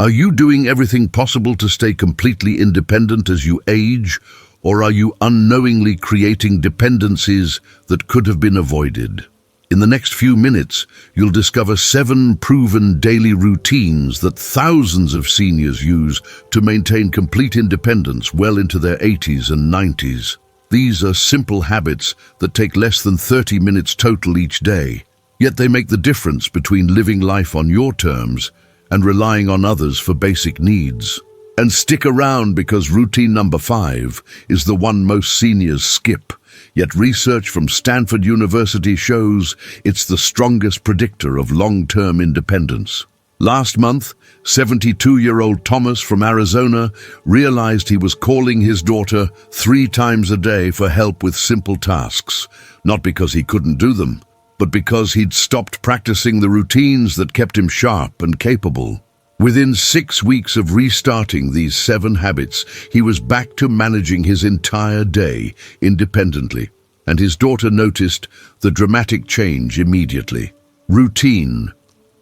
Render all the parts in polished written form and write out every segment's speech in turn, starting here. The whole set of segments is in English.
Are you doing everything possible to stay completely independent as you age, or are you unknowingly creating dependencies that could have been avoided? In the next few minutes, you'll discover 7 proven daily routines that thousands of seniors use to maintain complete independence well into their 80s and 90s. These are simple habits that take less than 30 minutes total each day, yet they make the difference between living life on your terms and relying on others for basic needs. And stick around, because routine number 5 is the one most seniors skip. Yet research from Stanford University shows it's the strongest predictor of long-term independence. Last month, 72-year-old Thomas from Arizona realized he was calling his daughter 3 times a day for help with simple tasks, not because he couldn't do them, but because he'd stopped practicing the routines that kept him sharp and capable. Within 6 weeks of restarting these 7 habits, he was back to managing his entire day independently, and his daughter noticed the dramatic change immediately. Routine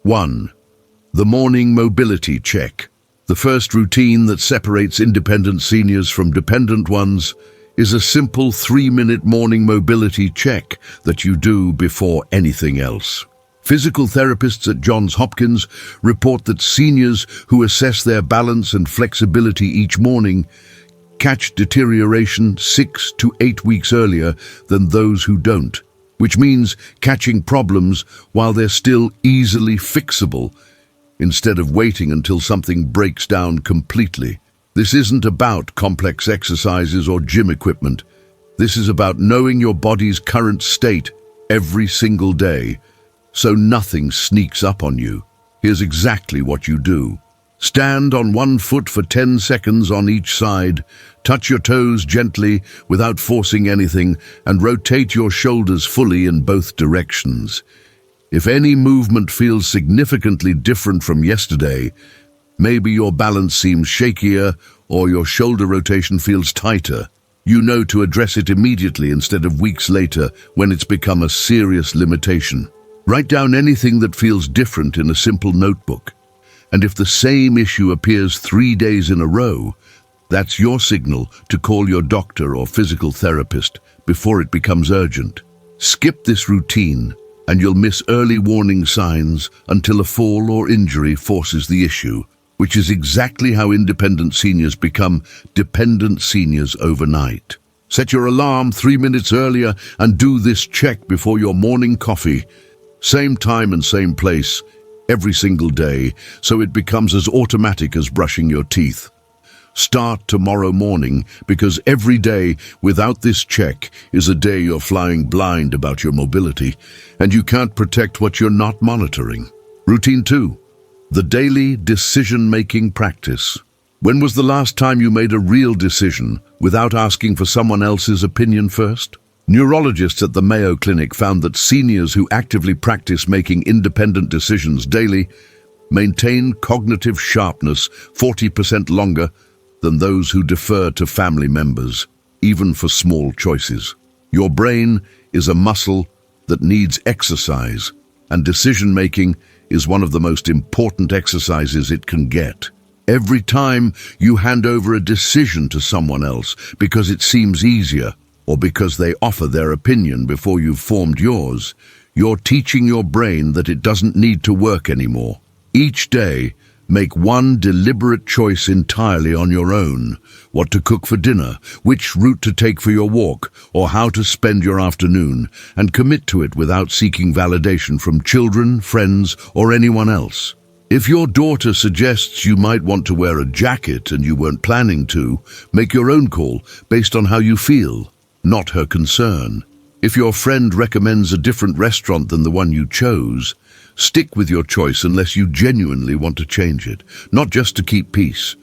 1. The morning mobility check. The first routine that separates independent seniors from dependent ones is a simple 3-minute morning mobility check that you do before anything else. Physical therapists at Johns Hopkins report that seniors who assess their balance and flexibility each morning catch deterioration 6 to 8 weeks earlier than those who don't, which means catching problems while they're still easily fixable, instead of waiting until something breaks down completely. This isn't about complex exercises or gym equipment. This is about knowing your body's current state every single day, so nothing sneaks up on you. Here's exactly what you do. Stand on one foot for 10 seconds on each side, touch your toes gently without forcing anything, and rotate your shoulders fully in both directions. If any movement feels significantly different from yesterday, maybe your balance seems shakier or your shoulder rotation feels tighter, you know to address it immediately instead of weeks later when it's become a serious limitation. Write down anything that feels different in a simple notebook. And if the same issue appears 3 days in a row, that's your signal to call your doctor or physical therapist before it becomes urgent. Skip this routine, and you'll miss early warning signs until a fall or injury forces the issue, which is exactly how independent seniors become dependent seniors overnight. Set your alarm 3 minutes earlier and do this check before your morning coffee. Same time and same place, every single day, so it becomes as automatic as brushing your teeth. Start tomorrow morning, because every day without this check is a day you're flying blind about your mobility, and you can't protect what you're not monitoring. Routine 2. The daily decision-making practice. When was the last time you made a real decision without asking for someone else's opinion first? Neurologists at the Mayo Clinic found that seniors who actively practice making independent decisions daily maintain cognitive sharpness 40% longer than those who defer to family members, even for small choices. Your brain is a muscle that needs exercise, and decision-making is one of the most important exercises it can get. Every time you hand over a decision to someone else because it seems easier, or because they offer their opinion before you've formed yours, you're teaching your brain that it doesn't need to work anymore. Each day, make one deliberate choice entirely on your own: what to cook for dinner, which route to take for your walk, or how to spend your afternoon, and commit to it without seeking validation from children, friends, or anyone else. If your daughter suggests you might want to wear a jacket and you weren't planning to, make your own call based on how you feel, not her concern. If your friend recommends a different restaurant than the one you chose, stick with your choice unless you genuinely want to change it, not just to keep peace.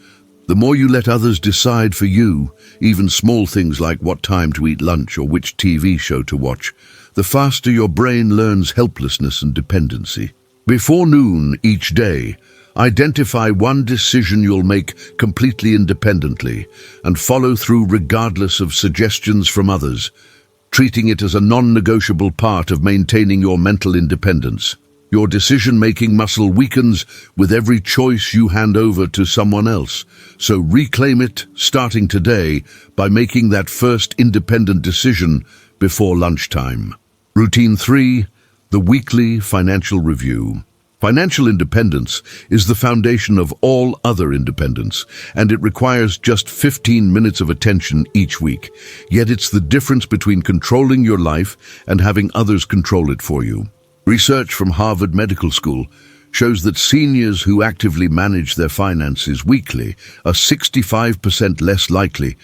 The more you let others decide for you, even small things like what time to eat lunch or which TV show to watch, the faster your brain learns helplessness and dependency. Before noon each day, identify one decision you'll make completely independently and follow through regardless of suggestions from others, treating it as a non-negotiable part of maintaining your mental independence. Your decision-making muscle weakens with every choice you hand over to someone else. So reclaim it starting today by making that first independent decision before lunchtime. Routine 3, the weekly financial review. Financial independence is the foundation of all other independence, and it requires just 15 minutes of attention each week. Yet it's the difference between controlling your life and having others control it for you. Research from Harvard Medical School shows that seniors who actively manage their finances weekly are 65% less likely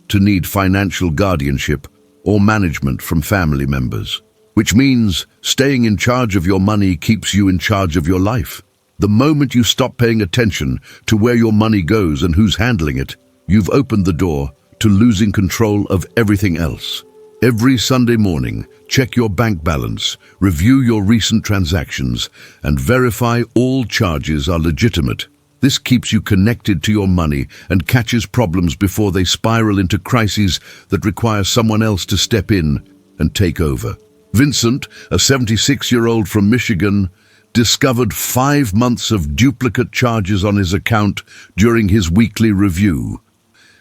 to need financial guardianship or management from family members. Which means staying in charge of your money keeps you in charge of your life. The moment you stop paying attention to where your money goes and who's handling it, you've opened the door to losing control of everything else. Every Sunday morning, check your bank balance, review your recent transactions, and verify all charges are legitimate. This keeps you connected to your money and catches problems before they spiral into crises that require someone else to step in and take over. Vincent, a 76-year-old from Michigan, discovered 5 months of duplicate charges on his account during his weekly review,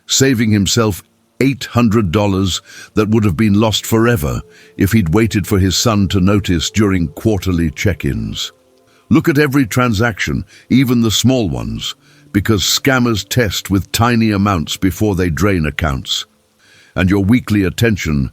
saving himself $800 that would have been lost forever if he'd waited for his son to notice during quarterly check-ins. Look at every transaction, even the small ones, because scammers test with tiny amounts before they drain accounts. And your weekly attention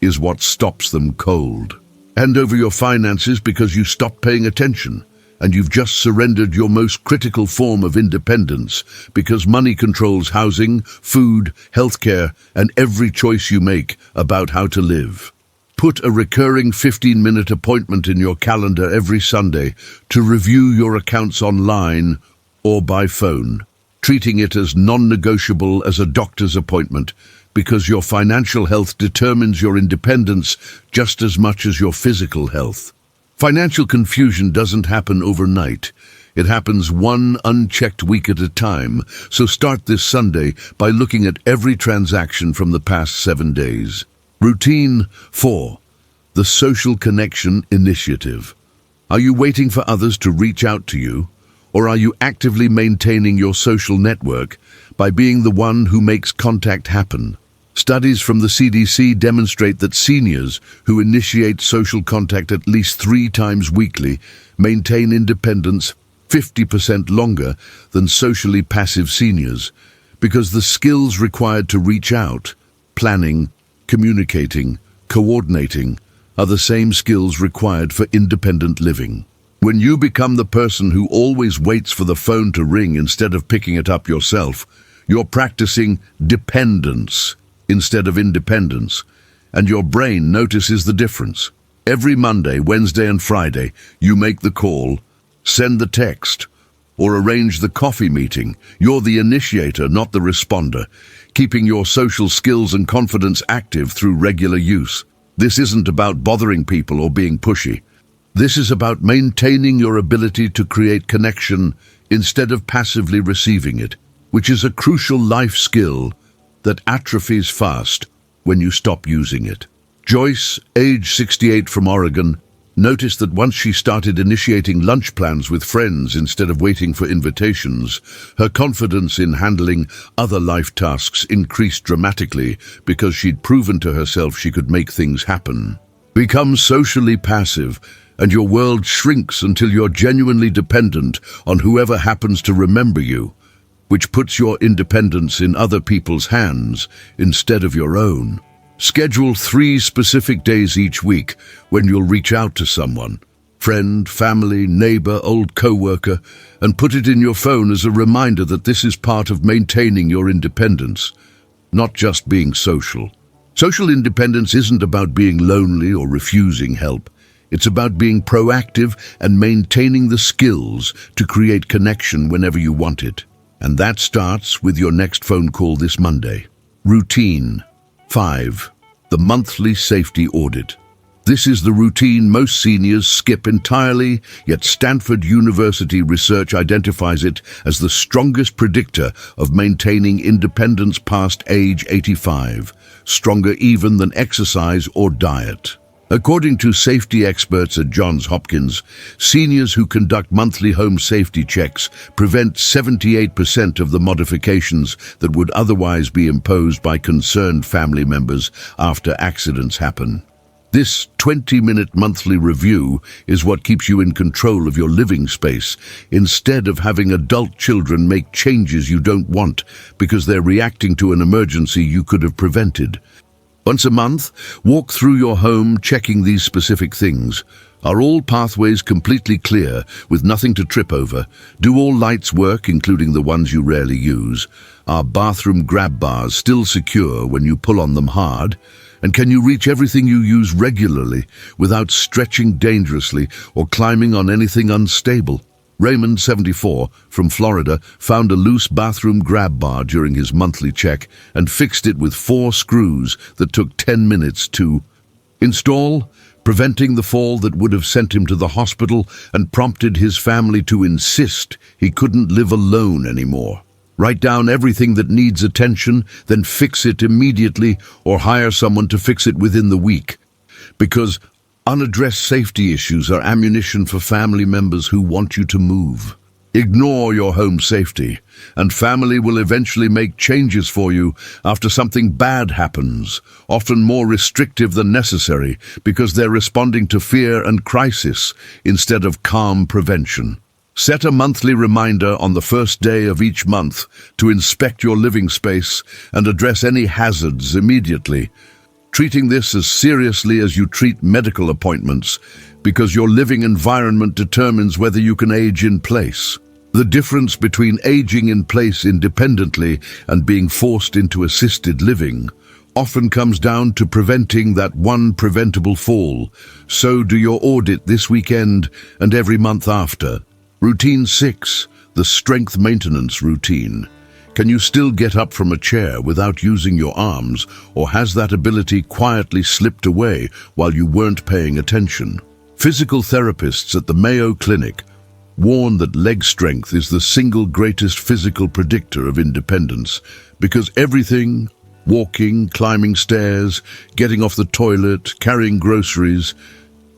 is what stops them cold. Hand over your finances because you stopped paying attention, and you've just surrendered your most critical form of independence because money controls housing, food, healthcare, and every choice you make about how to live. Put a recurring 15-minute appointment in your calendar every Sunday to review your accounts online or by phone, treating it as non-negotiable as a doctor's appointment, because your financial health determines your independence just as much as your physical health. Financial confusion doesn't happen overnight. It happens one unchecked week at a time, so start this Sunday by looking at every transaction from the past 7 days. Routine 4. The Social Connection Initiative. Are you waiting for others to reach out to you, or are you actively maintaining your social network by being the one who makes contact happen? Studies from the CDC demonstrate that seniors who initiate social contact at least 3 times weekly maintain independence 50% longer than socially passive seniors, because the skills required to reach out, planning, communicating, coordinating, are the same skills required for independent living. When you become the person who always waits for the phone to ring instead of picking it up yourself, you're practicing dependence instead of independence, and your brain notices the difference. Every Monday, Wednesday, and Friday, you make the call, send the text, or arrange the coffee meeting. You're the initiator, not the responder, keeping your social skills and confidence active through regular use. This isn't about bothering people or being pushy. This is about maintaining your ability to create connection instead of passively receiving it, which is a crucial life skill that atrophies fast when you stop using it. Joyce, age 68 from Oregon, noticed that once she started initiating lunch plans with friends instead of waiting for invitations, her confidence in handling other life tasks increased dramatically because she'd proven to herself she could make things happen. Become socially passive, and your world shrinks until you're genuinely dependent on whoever happens to remember you, which puts your independence in other people's hands instead of your own. Schedule 3 specific days each week when you'll reach out to someone, friend, family, neighbor, old co-worker, and put it in your phone as a reminder that this is part of maintaining your independence, not just being social. Social independence isn't about being lonely or refusing help. It's about being proactive and maintaining the skills to create connection whenever you want it. And that starts with your next phone call this Monday. Routine 5. The Monthly Safety Audit. This is the routine most seniors skip entirely, yet Stanford University research identifies it as the strongest predictor of maintaining independence past age 85, stronger even than exercise or diet. According to safety experts at Johns Hopkins, seniors who conduct monthly home safety checks prevent 78% of the modifications that would otherwise be imposed by concerned family members after accidents happen. This 20-minute monthly review is what keeps you in control of your living space, instead of having adult children make changes you don't want because they're reacting to an emergency you could have prevented. Once a month, walk through your home checking these specific things. Are all pathways completely clear, with nothing to trip over? Do all lights work, including the ones you rarely use? Are bathroom grab bars still secure when you pull on them hard? And can you reach everything you use regularly without stretching dangerously or climbing on anything unstable? Raymond, 74, from Florida, found a loose bathroom grab bar during his monthly check and fixed it with 4 screws that took 10 minutes to install, preventing the fall that would have sent him to the hospital and prompted his family to insist he couldn't live alone anymore. Write down everything that needs attention, then fix it immediately or hire someone to fix it within the week. Because unaddressed safety issues are ammunition for family members who want you to move. Ignore your home safety, and family will eventually make changes for you after something bad happens, often more restrictive than necessary because they're responding to fear and crisis instead of calm prevention. Set a monthly reminder on the first day of each month to inspect your living space and address any hazards immediately, treating this as seriously as you treat medical appointments, because your living environment determines whether you can age in place. The difference between aging in place independently and being forced into assisted living often comes down to preventing that one preventable fall. So do your audit this weekend and every month after. Routine 6, the strength maintenance routine. Can you still get up from a chair without using your arms, or has that ability quietly slipped away while you weren't paying attention? Physical therapists at the Mayo Clinic warn that leg strength is the single greatest physical predictor of independence, because everything, walking, climbing stairs, getting off the toilet, carrying groceries,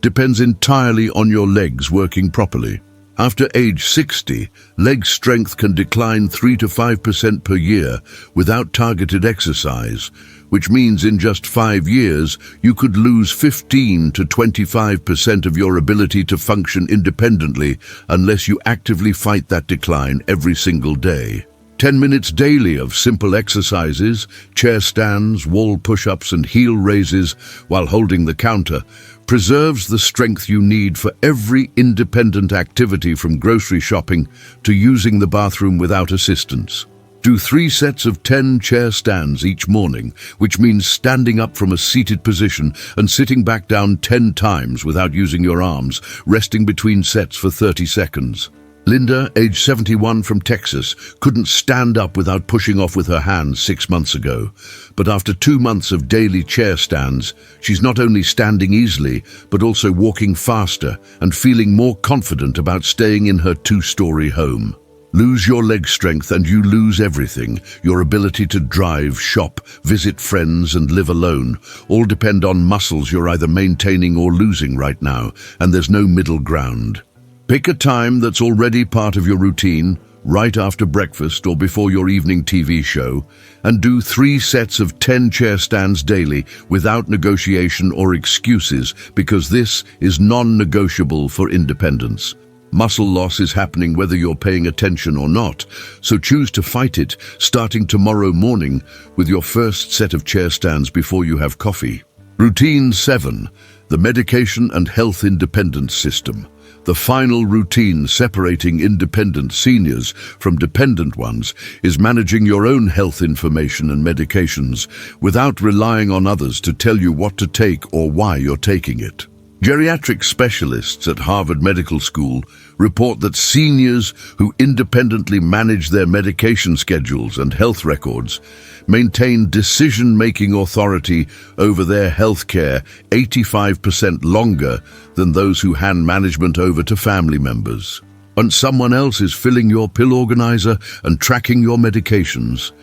depends entirely on your legs working properly. After age 60, leg strength can decline 3 to 5% per year without targeted exercise, which means in just 5 years you could lose 15 to 25% of your ability to function independently unless you actively fight that decline every single day. 10 minutes daily of simple exercises, chair stands, wall push-ups and heel raises while holding the counter preserves the strength you need for every independent activity, from grocery shopping to using the bathroom without assistance. Do 3 sets of 10 chair stands each morning, which means standing up from a seated position and sitting back down 10 times without using your arms, resting between sets for 30 seconds. Linda, age 71, from Texas, couldn't stand up without pushing off with her hands 6 months ago. But after 2 months of daily chair stands, she's not only standing easily, but also walking faster and feeling more confident about staying in her 2-story home. Lose your leg strength and you lose everything. Your ability to drive, shop, visit friends and live alone all depend on muscles you're either maintaining or losing right now, and there's no middle ground. Pick a time that's already part of your routine, right after breakfast or before your evening TV show, and do 3 sets of 10 chair stands daily without negotiation or excuses, because this is non-negotiable for independence. Muscle loss is happening whether you're paying attention or not, so choose to fight it starting tomorrow morning with your first set of chair stands before you have coffee. Routine 7, the medication and health independence system. The final routine separating independent seniors from dependent ones is managing your own health information and medications without relying on others to tell you what to take or why you're taking it. Geriatric specialists at Harvard Medical School report that seniors who independently manage their medication schedules and health records maintain decision-making authority over their health care 85% longer than those who hand management over to family members. And someone else is filling your pill organizer and tracking your medications.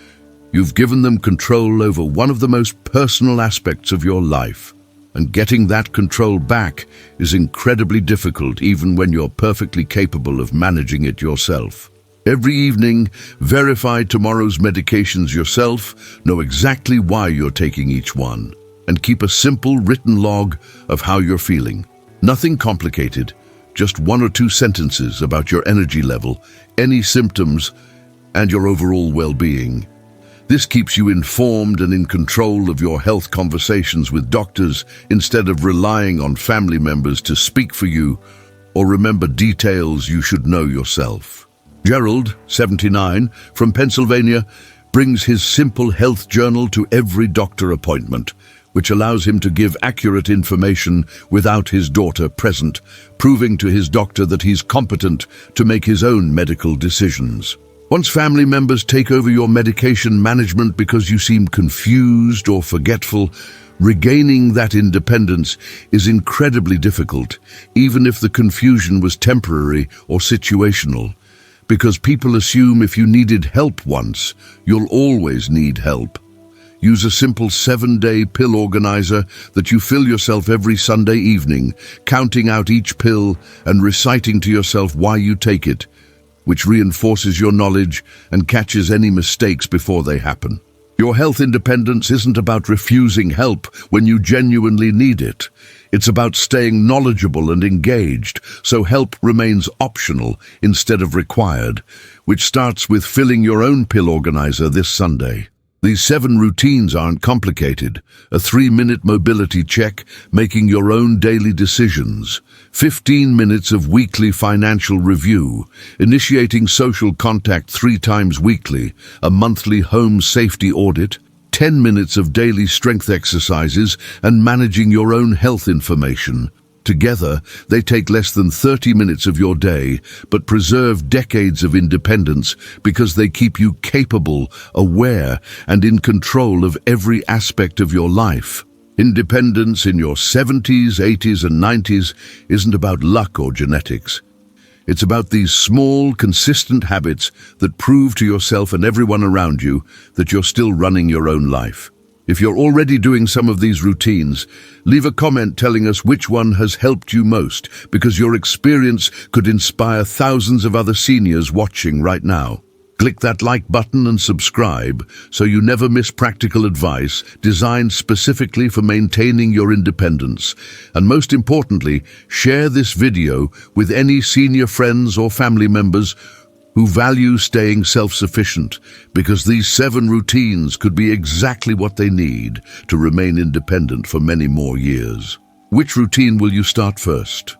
You've given them control over one of the most personal aspects of your life. And getting that control back is incredibly difficult even when you're perfectly capable of managing it yourself. Every evening, verify tomorrow's medications yourself, know exactly why you're taking each one, and keep a simple written log of how you're feeling. Nothing complicated, just 1 or 2 sentences about your energy level, any symptoms, and your overall well-being. This keeps you informed and in control of your health conversations with doctors instead of relying on family members to speak for you or remember details you should know yourself. Gerald, 79, from Pennsylvania, brings his simple health journal to every doctor appointment, which allows him to give accurate information without his daughter present, proving to his doctor that he's competent to make his own medical decisions. Once family members take over your medication management because you seem confused or forgetful, regaining that independence is incredibly difficult, even if the confusion was temporary or situational. Because people assume if you needed help once, you'll always need help. Use a simple 7-day pill organizer that you fill yourself every Sunday evening, counting out each pill and reciting to yourself why you take it, which reinforces your knowledge and catches any mistakes before they happen. Your health independence isn't about refusing help when you genuinely need it. It's about staying knowledgeable and engaged, so help remains optional instead of required, which starts with filling your own pill organizer this Sunday. These 7 routines aren't complicated. A 3-minute mobility check, making your own daily decisions. 15 minutes of weekly financial review, initiating social contact 3 times weekly, a monthly home safety audit, 10 minutes of daily strength exercises, and managing your own health information. Together, they take less than 30 minutes of your day, but preserve decades of independence because they keep you capable, aware, and in control of every aspect of your life. Independence in your 70s, 80s, and 90s isn't about luck or genetics. It's about these small, consistent habits that prove to yourself and everyone around you that you're still running your own life. If you're already doing some of these routines, leave a comment telling us which one has helped you most, because your experience could inspire thousands of other seniors watching right now. Click that like button and subscribe so you never miss practical advice designed specifically for maintaining your independence. And most importantly, share this video with any senior friends or family members who value staying self-sufficient, because these 7 routines could be exactly what they need to remain independent for many more years. Which routine will you start first?